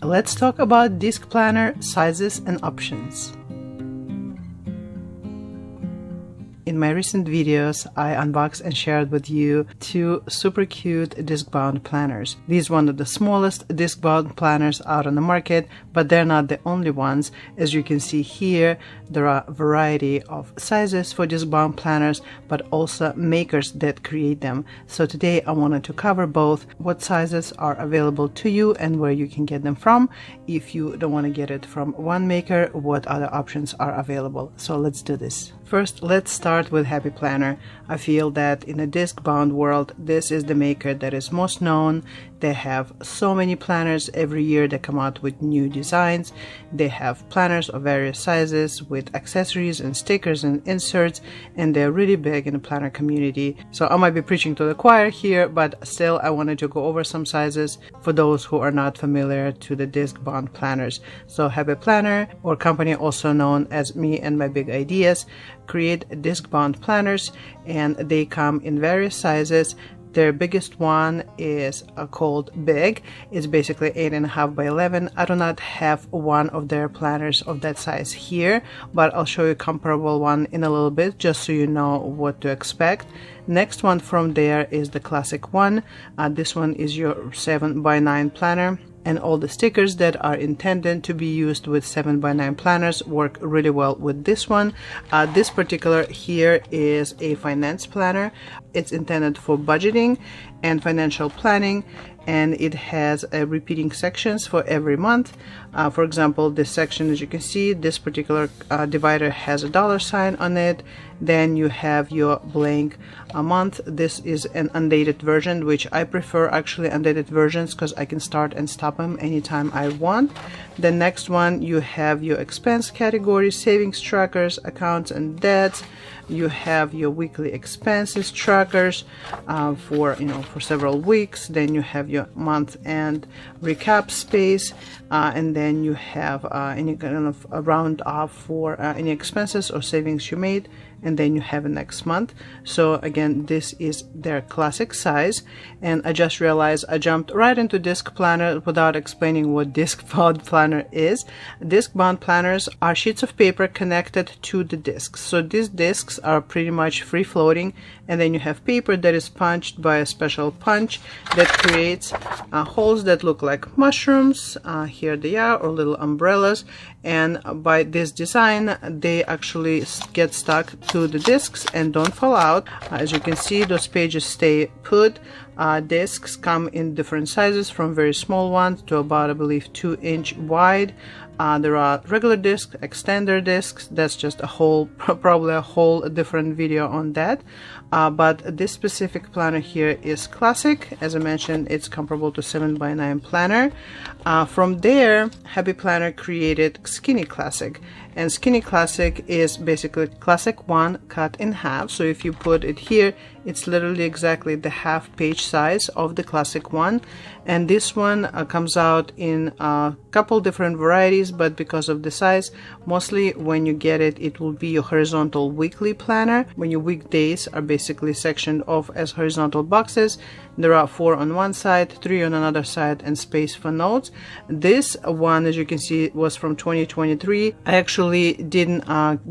Let's talk about disc planner sizes and options. In my recent videos, I unboxed and shared with you two super cute disc-bound planners. These are one of the smallest disc-bound planners out on the market, but they're not the only ones. As you can see here, there are a variety of sizes for disc-bound planners, but also makers that create them. So today I wanted to cover both what sizes are available to you and where you can get them from. If you don't want to get it from one maker, what other options are available. So let's do this. First, let's start with Happy Planner. I feel that in the disc-bound world, this is the maker that is most known. They have so many planners every year that come out with new designs. They have planners of various sizes with accessories and stickers and inserts, and they're really big in the planner community. So I might be preaching to the choir here, but still I wanted to go over some sizes for those who are not familiar to the disc-bound planners. So Happy Planner, or company also known as Me and My Big Ideas, create disc-bound planners, and they come in various sizes. Their biggest one is called Big. It's basically 8.5 by 11. I do not have one of their planners of that size here, but I'll show you a comparable one in a little bit just so you know what to expect. Next one from there is the classic one. This one is your 7 by 9 planner. And all the stickers that are intended to be used with 7 by 9 planners work really well with this one. This particular here is a finance planner. It's intended for budgeting and financial planning, and it has repeating sections for every month. For example, this section, as you can see, this particular divider has a $sign on it. Then you have your blank month. This is an undated version, which I prefer actually undated versions because I can start and stop them anytime I want. The next one, you have your expense category, savings trackers, accounts and debts. You have your weekly expenses trackers for several weeks. Then you have your month end recap space, and then you have any kind of a round off for any expenses or savings you made, and then you have a next month. So again, this is their classic size, and I just realized I jumped right into disc planner without explaining what disc-bound planner is. Disc-bound planners are sheets of paper connected to the discs. So these discs are pretty much free floating, and then you have paper that is punched by a special punch that creates holes that look like mushrooms. Here they are, or little umbrellas, and by this design they actually get stuck to the discs and don't fall out. As you can see, those pages stay put. Discs come in different sizes, from very small ones to about, I believe, 2-inch wide. There are regular discs, extender discs. That's just a whole, probably a whole different video on that. But this specific planner here is classic. As I mentioned, it's comparable to 7 by 9 planner. From there, Happy Planner created Skinny Classic. And Skinny Classic is basically Classic 1 cut in half. So if you put it here, it's literally exactly the half page size of the Classic 1. And this one comes out in a couple different varieties, but because of the size, mostly when you get it, it will be your horizontal weekly planner, when your weekdays are basically sectioned off as horizontal boxes. There are 4 on one side, 3 on another side, and space for notes. This one, as you can see, was from 2023. I actually didn't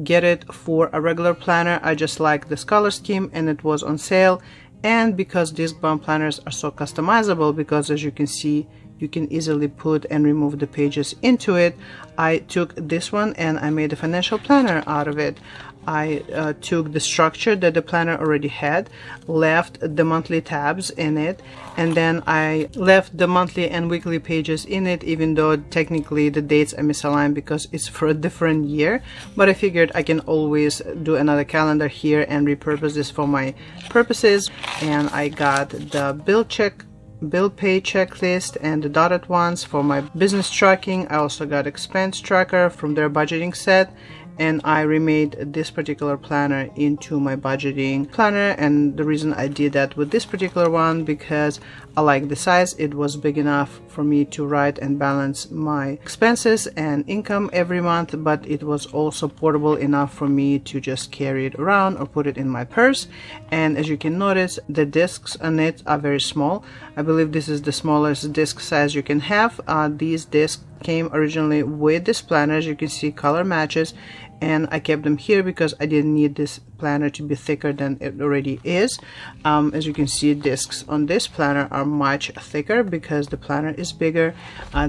get it for a regular planner. I just liked this color scheme, and it was on sale. And because disc-bound planners are so customizable, because as you can see, you can easily put and remove the pages into it, I took this one and I made a financial planner out of it. I took the structure that the planner already had, left the monthly tabs in it, and then I left the monthly and weekly pages in it, even though technically the dates are misaligned because it's for a different year. But I figured I can always do another calendar here and repurpose this for my purposes. And I got the bill pay checklist and the dotted ones for my business tracking. I also got expense tracker from their budgeting set, and I remade this particular planner into my budgeting planner. And the reason I did that with this particular one, because I like the size. It was big enough for me to write and balance my expenses and income every month, but it was also portable enough for me to just carry it around or put it in my purse. And as you can notice, the discs on it are very small. I believe this is the smallest disc size you can have. These discs came originally with this planner. As you can see, color matches, and I kept them here because I didn't need this planner to be thicker than it already is. As you can see, discs on this planner are much thicker because the planner is bigger.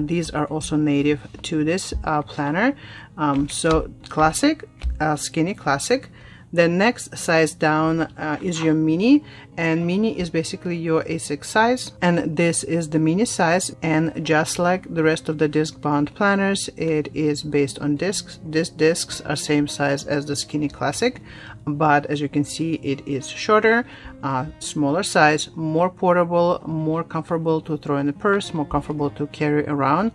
These are also native to this planner. So classic, skinny classic. The next size down is your mini, and mini is basically your A6 size, and this is the mini size. And just like the rest of the disc bound planners, it is based on discs. These discs are same size as the skinny classic, but as you can see, it is shorter, smaller size, more portable, more comfortable to throw in the purse, more comfortable to carry around.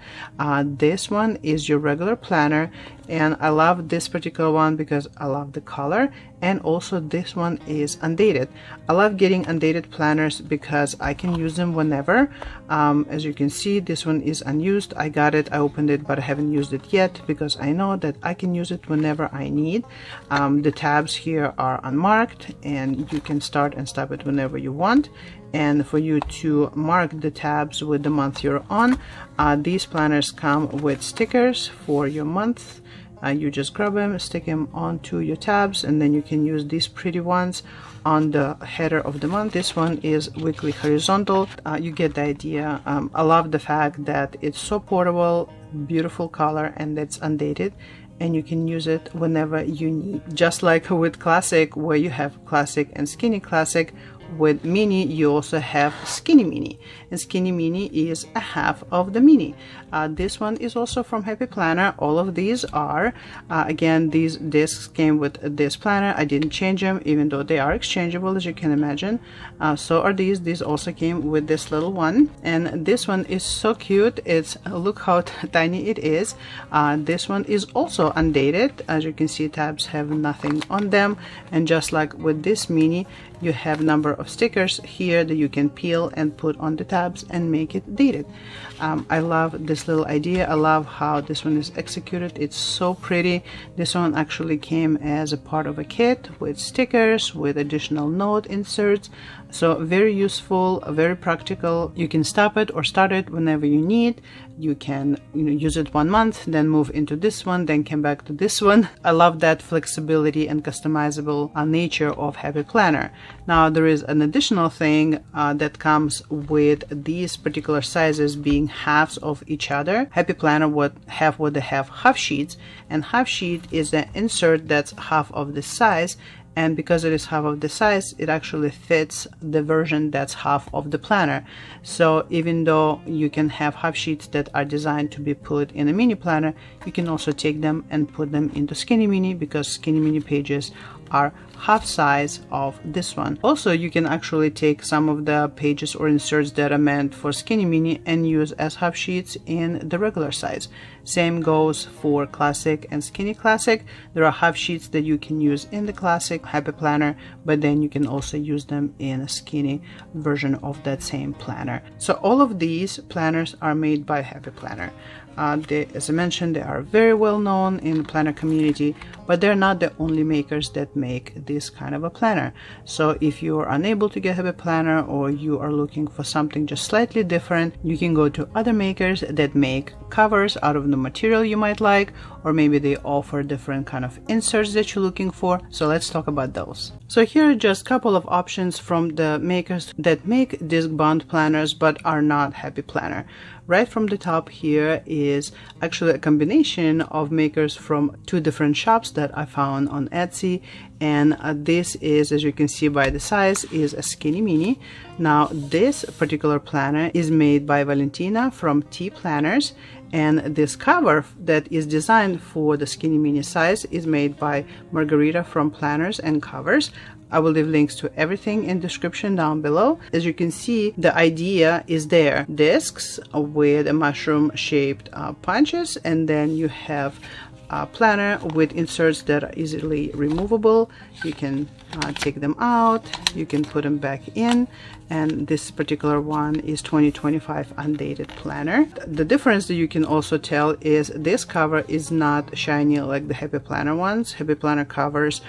This one is your regular planner, and I love this particular one because I love the color, and also this one is undated. I love getting undated planners because I can use them whenever. As you can see, this one is unused. I got it, I opened it, but I haven't used it yet because I know that I can use it whenever I need. The tabs here are unmarked, and you can start and stop it whenever you want. And for you to mark the tabs with the month you're on, these planners come with stickers for your month. You just grab them, stick them onto your tabs, and then you can use these pretty ones on the header of the month. This one is weekly horizontal. You get the idea. I love the fact that it's so portable, beautiful color, and it's undated, and you can use it whenever you need. Just like with classic, where you have classic and skinny classic, with mini you also have skinny mini, and skinny mini is a half of the mini. This one is also from Happy Planner. All of these are again, these discs came with this planner. I didn't change them, even though they are exchangeable, as you can imagine. So are these also came with this little one, and this one is so cute. It's, look how tiny it is. This one is also undated. As you can see, tabs have nothing on them, and just like with this mini, you have number of stickers here that you can peel and put on the tabs and make it dated. I love this little idea. I love how this one is executed. It's so pretty. This one actually came as a part of a kit with stickers, with additional note inserts. So very useful, very practical. You can stop it or start it whenever you need. You can use it 1 month, then move into this one, then come back to this one. I love that flexibility and customizable nature of Happy Planner. Now there is an additional thing that comes with these particular sizes being halves of each other. Happy Planner would have half sheets, and half sheet is an insert that's half of this size. And because it is half of the size, it actually fits the version that's half of the planner. So even though you can have half sheets that are designed to be put in a mini planner, you can also take them and put them into skinny mini, because skinny mini pages are half size of this one. Also, you can actually take some of the pages or inserts that are meant for skinny mini and use as half sheets in the regular size. Same goes for classic and skinny classic. There are half sheets that you can use in the classic Happy Planner, but then you can also use them in a skinny version of that same planner. So all of these planners are made by Happy Planner. As I mentioned, they are very well known in the planner community, but they're not the only makers that make this kind of a planner. So if you are unable to get Happy Planner, or you are looking for something just slightly different, you can go to other makers that make covers out of the material you might like, or maybe they offer different kind of inserts that you're looking for. So let's talk about those. So here are just a couple of options from the makers that make disc bound planners but are not Happy Planner. Right from the top here is actually a combination of makers from 2 different shops that I found on Etsy, and this is, as you can see by the size, is a skinny mini. Now this particular planner is made by Valentina from TeaPlanners, and this cover that is designed for the skinny mini size is made by Margarita from PlannersAndCovers. I will leave links to everything in the description down below. As you can see, the idea is there. Discs with a mushroom shaped punches, and then you have a planner with inserts that are easily removable. You can take them out, you can put them back in, and this particular one is 2025 undated planner. The difference that you can also tell is this cover is not shiny like the Happy Planner ones. Happy Planner covers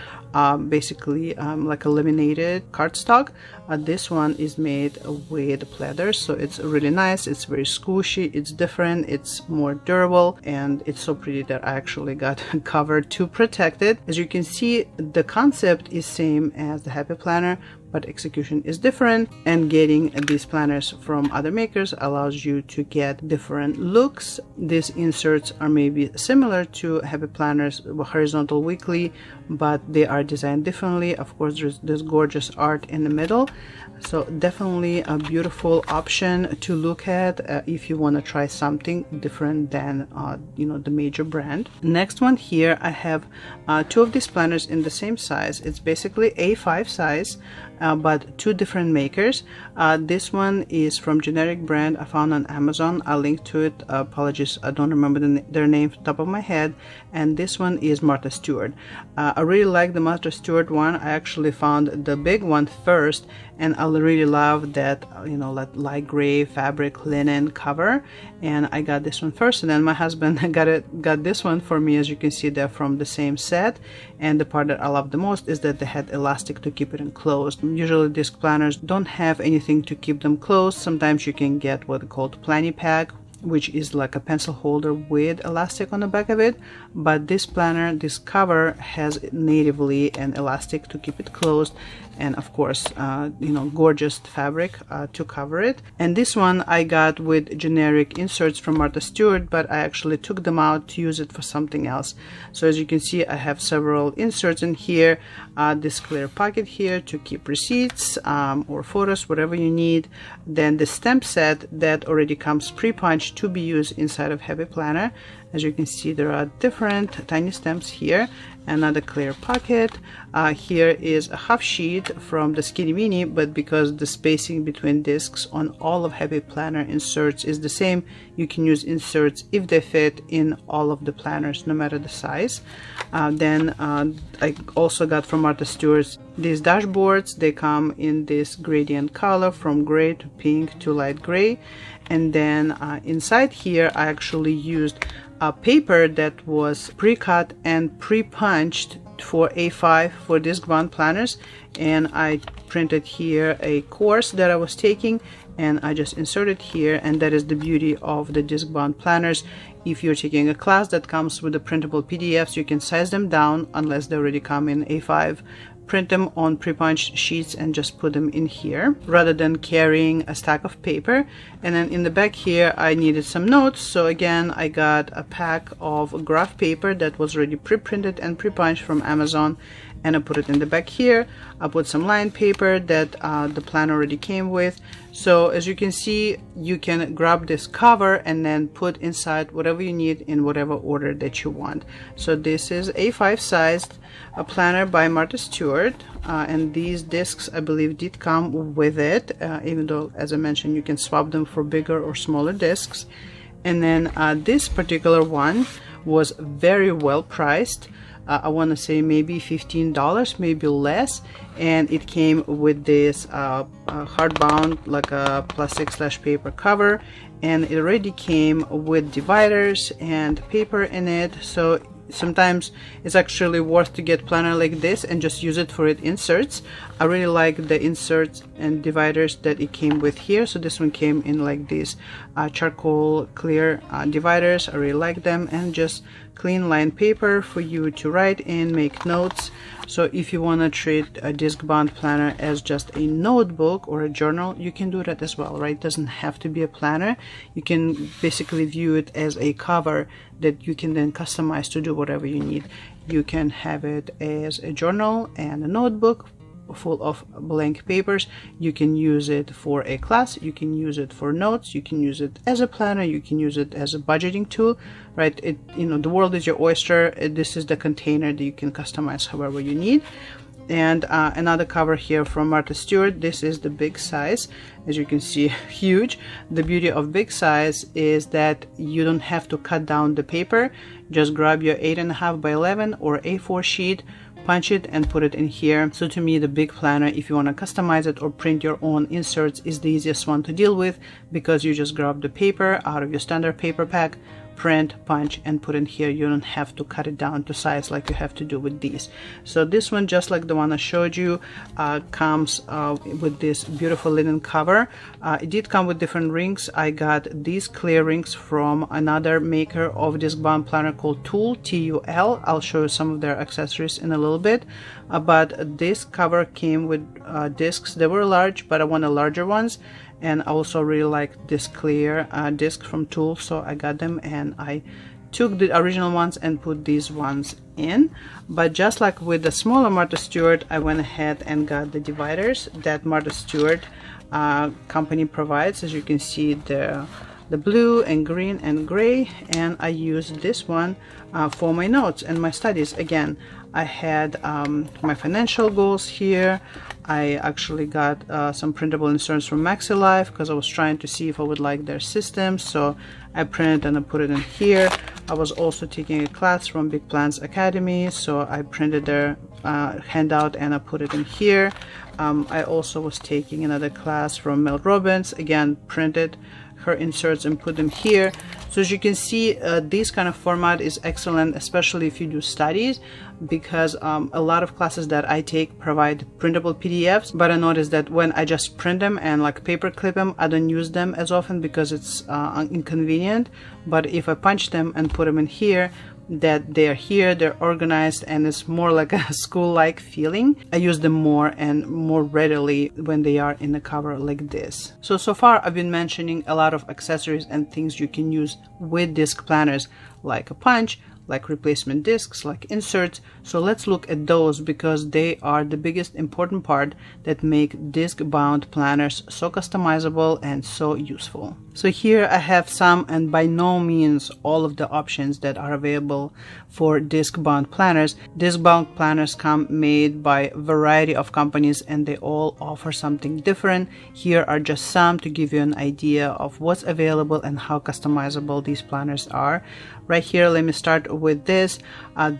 basically like a laminated cardstock. This one is made with pleather, so it's really nice. It's very squishy, it's different, it's more durable, and it's so pretty that I actually got covered to protect it. As you can see, the concept is same as the Happy Planner, but execution is different, and getting these planners from other makers allows you to get different looks. These inserts are maybe similar to Happy Planner's horizontal weekly, but they are designed differently. Of course, there's this gorgeous art in the middle, so definitely a beautiful option to look at if you want to try something different than you know, the major brand. Next one here, I have two of these planners in the same size. It's basically A5 size, but two different makers. This one is from generic brand I found on Amazon. I'll link to it. Apologies, I don't remember their name off the top of my head. And this one is Martha Stewart. I really like the Martha Stewart one. I actually found the big one first, and I really love that, you know, that light gray fabric linen cover, and I got this one first, and then my husband got this one for me. As you can see, they're from the same set, and the part that I love the most is that they had elastic to keep it enclosed. Usually disc planners don't have anything to keep them closed. Sometimes you can get what are called Plany Pack, which is like a pencil holder with elastic on the back of it, but this planner, this cover, has natively an elastic to keep it closed, and of course you know, gorgeous fabric to cover it. And this one I got with generic inserts from Martha Stewart, but I actually took them out to use it for something else. So as you can see, I have several inserts in here, this clear pocket here to keep receipts or photos, whatever you need. Then the stamp set that already comes pre-punched to be used inside of Happy Planner. As you can see, there are different tiny stamps here. Another clear pocket. Here is a half sheet from the Skinny Mini, but because the spacing between discs on all of Happy Planner inserts is the same, you can use inserts if they fit in all of the planners, no matter the size. Then I also got from Martha Stewart these dashboards. They come in this gradient color from gray to pink to light gray. And then inside here, I actually used a paper that was pre-cut and pre-punched for A5 for Discbound planners, and I printed here a course that I was taking, and I just inserted here. And that is the beauty of the Discbound planners. If you're taking a class that comes with the printable PDFs, you can size them down unless they already come in A5. Print them on pre-punched sheets and just put them in here rather than carrying a stack of paper. And then in the back here, I needed some notes, so again I got a pack of graph paper that was already pre-printed and pre-punched from Amazon, and I put it in the back here. I put some line paper that the plan already came with. So as you can see, you can grab this cover and then put inside whatever you need in whatever order that you want. So this is A5 sized a planner by Martha Stewart, and these discs I believe did come with it, even though, as I mentioned, you can swap them for bigger or smaller discs. And then this particular one was very well priced. I want to say maybe $15, maybe less, and it came with this hardbound, like a plastic/paper cover, and it already came with dividers and paper in it. So sometimes it's actually worth to get planner like this and just use it for its inserts. I really like the inserts and dividers that it came with here. So this one came in like these charcoal clear dividers. I really like them, and just clean lined paper for you to write in, make notes. So if you want to treat a Discbound planner as just a notebook or a journal, you can do that as well, right? It doesn't have to be a planner. You can basically view it as a cover that you can then customize to do whatever you need. You can have it as a journal and a notebook full of blank papers. You can use it for a class, you can use it for notes, you can use it as a planner, you can use it as a budgeting tool, right? You know, the world is your oyster. This is the container that you can customize however you need. And another cover here from Martha Stewart. This is the big size. As you can see, huge. The beauty of big size is that you don't have to cut down the paper. Just grab your 8.5 by 11 or A4 sheet, punch it and put it in here. So to me, the big planner, if you want to customize it or print your own inserts, is the easiest one to deal with, because you just grab the paper out of your standard paper pack, print, punch, and put in here. You don't have to cut it down to size like you have to do with these. So this one, just like the one I showed you, comes with this beautiful linen cover. It did come with different rings. I got these clear rings from another maker of disc-bound planner called Tul, T-U-L. I'll show you some of their accessories in a little bit. But this cover came with discs. They were large, but I wanted larger ones. And I also really like this clear disc from Tul, so I got them and I took the original ones and put these ones in. But just like with the smaller Martha Stewart, I went ahead and got the dividers that Martha Stewart company provides. As you can see, the blue and green and gray, and I used this one for my notes and my studies. Again, I had my financial goals here. I actually got some printable inserts from MaxiLife because I was trying to see if I would like their system, so I printed and I put it in here. I was also taking a class from Big Plans Academy, so I printed their handout and I put it in here. I also was taking another class from Mel Robbins, again printed her inserts and put them here. So as you can see, this kind of format is excellent, especially if you do studies, because a lot of classes that I take provide printable PDFs, but I noticed that when I just print them and like paper clip them, I don't use them as often because it's inconvenient. But if I punch them and put them in here, that they're here, they're organized, and it's more like a school-like feeling. I use them more and more readily when they are in the cover like this. So far I've been mentioning a lot of accessories and things you can use with disc planners, like a punch, like replacement discs, like inserts. So let's look at those, because they are the biggest important part that make disc bound planners so customizable and so useful. So here I have some, and by no means all of the options that are available for disc bound planners. Disc bound planners come made by a variety of companies and they all offer something different. Here are just some to give you an idea of what's available and how customizable these planners are. Right here, let me start with this.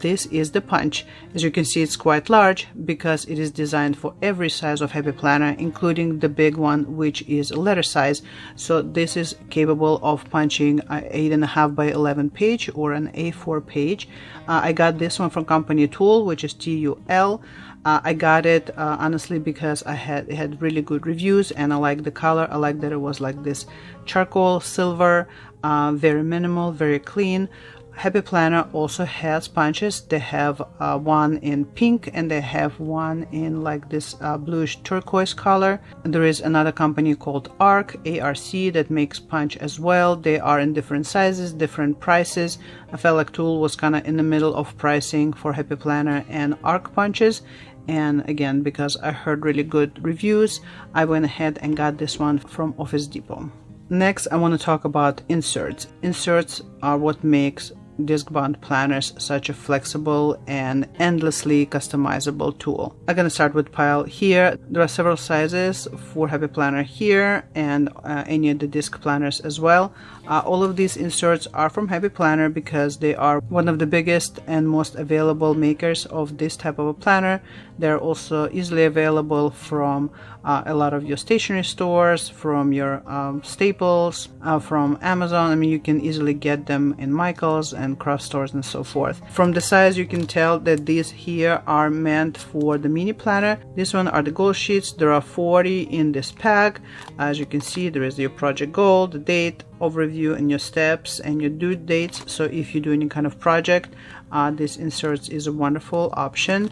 This is the punch. As you can see, it's quite large because it is designed for every size of Happy Planner, including the big one, which is letter size. So this is capable of punching 8.5 by 11 page or an A4 page. I got this one from company Tul, which is T-U-L. I got it honestly because it had really good reviews and I like the color. I like that it was like this charcoal silver, very minimal, very clean. Happy Planner also has punches. They have one in pink and they have one in like this bluish turquoise color. There is another company called ARC, A-R-C, that makes punch as well. They are in different sizes, different prices. I felt like Tul was kind of in the middle of pricing for Happy Planner and ARC punches. And again, because I heard really good reviews, I went ahead and got this one from Office Depot. Next, I want to talk about inserts. Inserts are what makes disc-bound planners such a flexible and endlessly customizable tool. I'm going to start with pile here. There are several sizes for Happy Planner here and any of the disc planners as well. All of these inserts are from Happy Planner because they are one of the biggest and most available makers of this type of a planner. They're also easily available from a lot of your stationery stores, from your Staples, from Amazon. I mean, you can easily get them in Michael's and craft stores and so forth. From the size, you can tell that these here are meant for the mini planner. This one are the goal sheets. There are 40 in this pack. As you can see, there is your project goal, the date, overview, and your steps and your due dates. So if you do any kind of project, this inserts is a wonderful option.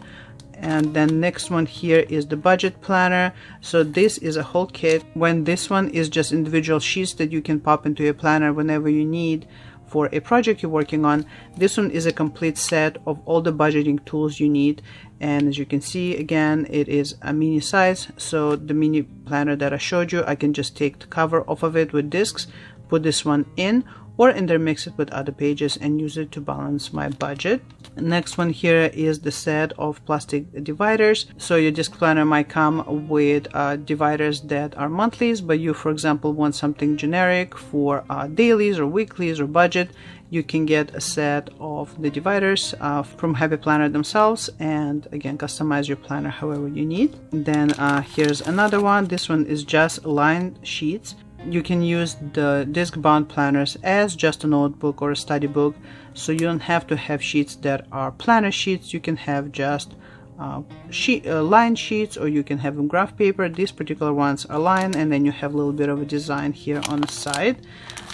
And then next one here is the budget planner. So this is a whole kit, when this one is just individual sheets that you can pop into your planner whenever you need for a project you're working on. This one is a complete set of all the budgeting tools you need. And as you can see, again, it is a mini size. So the mini planner that I showed you, I can just take the cover off of it with discs, put this one in, or intermix it with other pages and use it to balance my budget. Next one here is the set of plastic dividers. So your disc planner might come with dividers that are monthlies, but you, for example, want something generic for dailies or weeklies or budget. You can get a set of the dividers from Happy Planner themselves, and again, customize your planner however you need. Then here's another one. This one is just lined sheets. You can use the disc-bound planners as just a notebook or a study book, so you don't have to have sheets that are planner sheets. You can have just lined sheets, or you can have them graph paper. These particular ones are lined, and then you have a little bit of a design here on the side.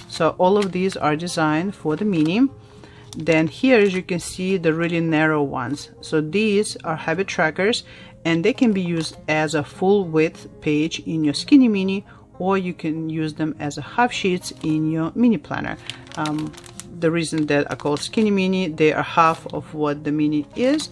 So all of these are designed for the mini. Then here, as you can see, the really narrow ones. So these are habit trackers, and they can be used as a full width page in your skinny mini, or you can use them as a half sheets in your mini planner. The reason that I call skinny mini, they are half of what the mini is,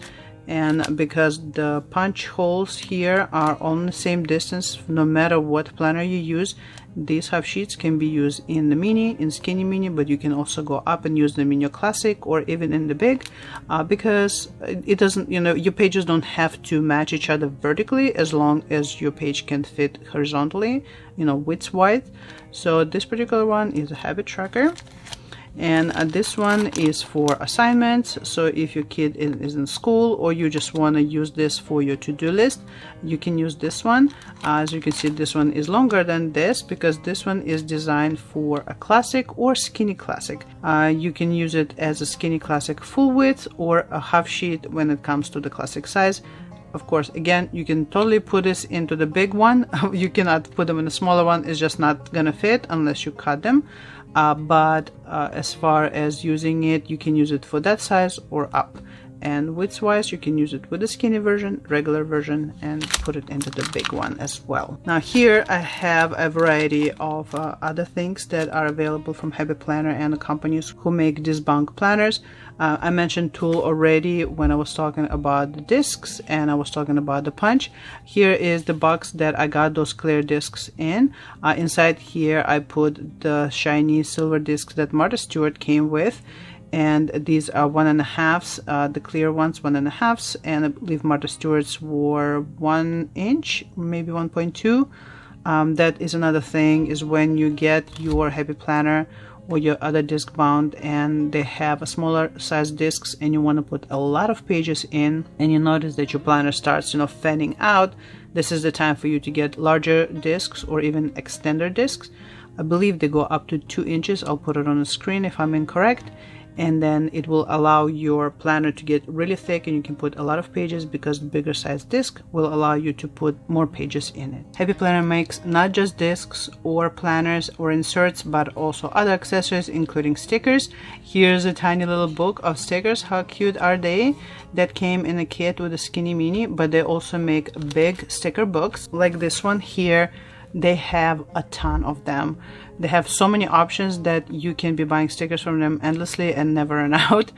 and because the punch holes here are on the same distance no matter what planner you use, these half sheets can be used in the mini, in skinny mini, but you can also go up and use them in your classic or even in the big, because it doesn't, your pages don't have to match each other vertically as long as your page can fit horizontally, width-wise. So this particular one is a habit tracker. And this one is for assignments. So if your kid is in school, or you just want to use this for your to-do list, you can use this one. As you can see, this one is longer than this because this one is designed for a classic or skinny classic. You can use it as a skinny classic full width or a half sheet when it comes to the classic size. Of course, again, you can totally put this into the big one. You cannot put them in the smaller one. It's just not gonna fit unless you cut them. But as far as using it, you can use it for that size or up. And width wise, you can use it with the skinny version, regular version, and put it into the big one as well. Now here I have a variety of other things that are available from Happy Planner and the companies who make disc-bound planners. I mentioned Tul already when I was talking about the discs, and I was talking about the punch. Here is the box that I got those clear discs in. Inside here I put the shiny silver discs that Martha Stewart came with, and these are 1.5s, the clear ones 1.5s, and I believe Martha Stewart's were 1 inch, maybe 1.2. That is another thing, is when you get your Happy Planner or your other disc bound and they have a smaller size discs and you want to put a lot of pages in, and you notice that your planner starts fanning out, this is the time for you to get larger discs or even extender discs. I believe they go up to 2 inches. I'll put it on the screen if I'm incorrect. And then it will allow your planner to get really thick and you can put a lot of pages, because the bigger size disc will allow you to put more pages in it. Happy Planner makes not just discs or planners or inserts, but also other accessories including stickers. Here's a tiny little book of stickers. How cute are they? That came in a kit with a skinny mini, but they also make big sticker books like this one here. They have a ton of them. They have so many options that you can be buying stickers from them endlessly and never run out.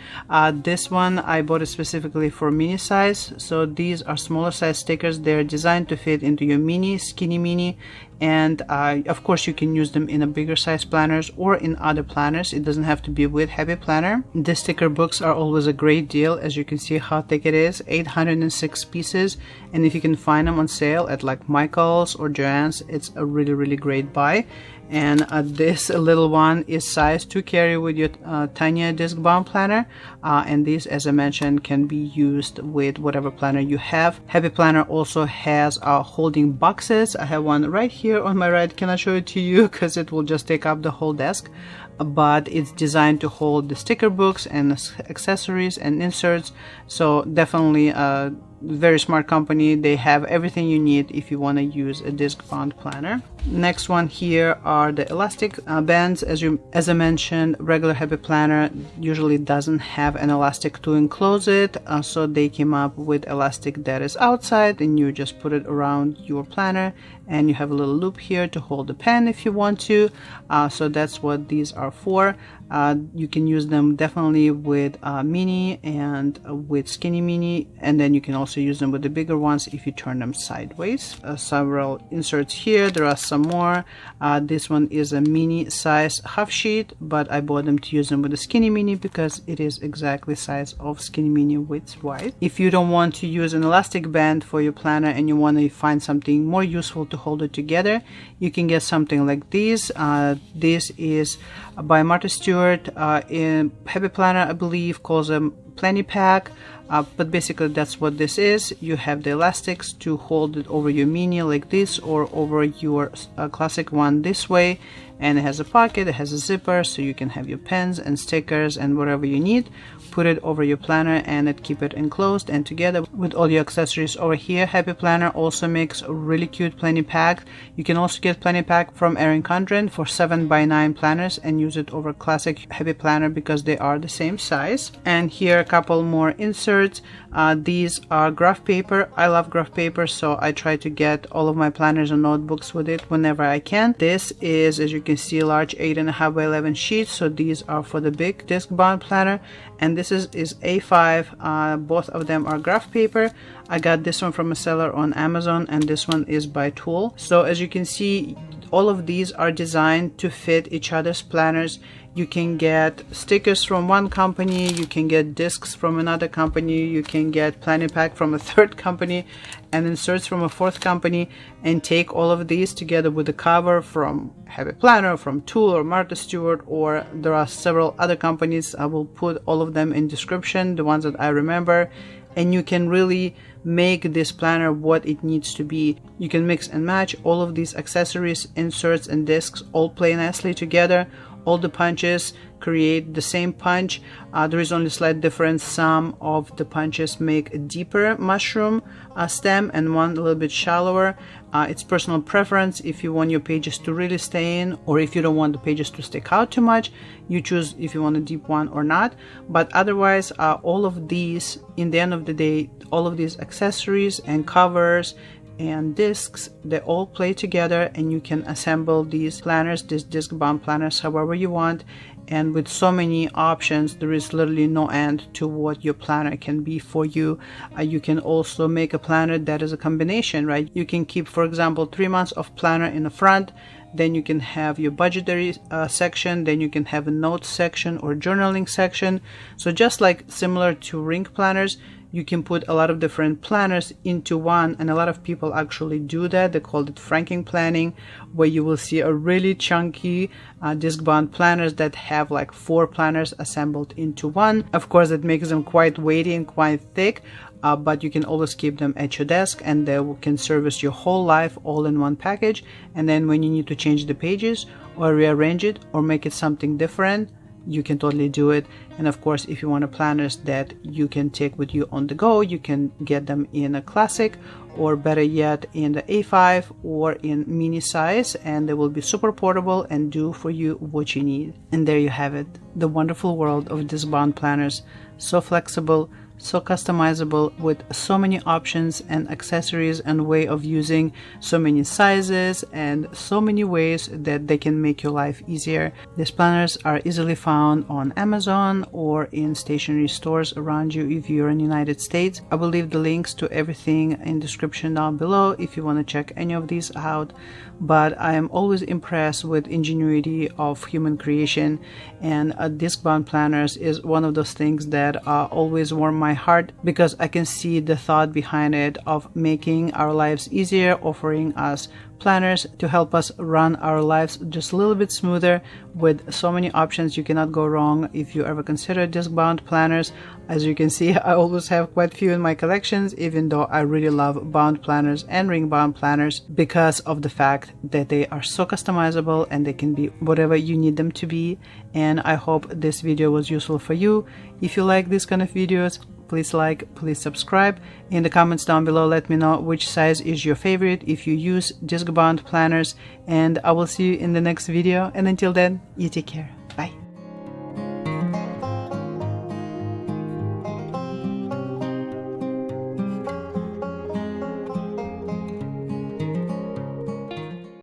This one I bought it specifically for mini size. So these are smaller size stickers. They're designed to fit into your mini, skinny mini, and of course you can use them in a bigger size planners or in other planners. It doesn't have to be with Happy Planner. The sticker books are always a great deal. As you can see how thick it is, 806 pieces, and if you can find them on sale at like Michael's or Joann's, it's a really great buy. And this little one is sized to carry with your tinier disc bound planner, and these, as I mentioned, can be used with whatever planner you have. Happy Planner also has holding boxes. I have one right here on my right. Cannot show it to you because it will just take up the whole desk, but it's designed to hold the sticker books and accessories and inserts. So definitely a very smart company. They have everything you need if you want to use a disc bound planner. Next one here are the elastic bands. As I mentioned, regular Happy Planner usually doesn't have an elastic to enclose it, so they came up with elastic that is outside, and you just put it around your planner, and you have a little loop here to hold the pen if you want to. So that's what these are for. You can use them definitely with mini and with skinny mini, and then you can also use them with the bigger ones if you turn them sideways. Several inserts here. There are some more. This one is a mini size half sheet, but I bought them to use them with the skinny mini because it is exactly size of skinny mini width wise. If you don't want to use an elastic band for your planner and you want to find something more useful to hold it together, you can get something like these. This is by Stewart in Happy Planner, I believe, calls them Plany Pack. But basically that's what this is. You have the elastics to hold it over your mini like this, or over your classic one this way, and it has a pocket, it has a zipper, so you can have your pens and stickers and whatever you need, put it over your planner and keep it enclosed and together with all your accessories over here. Happy Planner also makes a really cute Plany Pack. You can also get Plany Pack from Erin Condren for 7x9 planners and use it over classic Happy Planner because they are the same size. And here a couple more inserts. These are graph paper. I love graph paper, so I try to get all of my planners and notebooks with it whenever I can. This is, as you can see, large 8.5 by 11 sheets, so these are for the big Discbound planner, and this is A5. Both of them are graph paper. I got this one from a seller on Amazon, and this one is by Tul. So as you can see, all of these are designed to fit each other's planners. You can get stickers from one company, you can get discs from another company, you can get Plany Pack from a third company, and inserts from a fourth company, and take all of these together with the cover from Happy Planner, from Tul or Martha Stewart, or there are several other companies. I will put all of them in description, the ones that I remember, and you can really make this planner what it needs to be. You can mix and match all of these accessories, inserts, and discs all play nicely together. All the punches create the same punch. There is only a slight difference. Some of the punches make a deeper mushroom stem and one a little bit shallower. It's personal preference. If you want your pages to really stay in, or if you don't want the pages to stick out too much, you choose if you want a deep one or not. But otherwise, all of these, in the end of the day, all of these accessories and covers and discs, they all play together, and you can assemble these planners, these disc-bound planners, however you want. And with so many options, there is literally no end to what your planner can be for you. You can also make a planner that is a combination, right? You can keep, for example, 3 months of planner in the front, then you can have your budgetary section, then you can have a notes section or journaling section. So just like similar to ring planners, you can put a lot of different planners into one, and a lot of people actually do that. They call it franking planning, where you will see a really chunky disc-bound planners that have like 4 planners assembled into one. Of course, it makes them quite weighty and quite thick, but you can always keep them at your desk, and they can service your whole life all in one package. And then when you need to change the pages or rearrange it or make it something different, you can totally do it. And of course, if you want a planners that you can take with you on the go, you can get them in a classic, or better yet in the A5 or in mini size, and they will be super portable and do for you what you need. And there you have it, the wonderful world of disc-bound planners. So flexible, so customizable, with so many options and accessories and way of using, so many sizes and so many ways that they can make your life easier. These planners are easily found on Amazon or in stationery stores around you if you're in the United States. I will leave the links to everything in the description down below if you want to check any of these out. But I am always impressed with ingenuity of human creation, and disc-bound planners is one of those things that always warm my heart, because I can see the thought behind it of making our lives easier, offering us planners to help us run our lives just a little bit smoother with so many options. You cannot go wrong if you ever consider disc-bound planners. As you can see, I always have quite a few in my collections, even though I really love bound planners and ring bound planners because of the fact that they are so customizable and they can be whatever you need them to be. And I hope this video was useful for you. If you like these kind of videos, please like, please subscribe. In the comments down below, let me know which size is your favorite if you use disc-bound planners, and I will see you in the next video. And until then, you take care.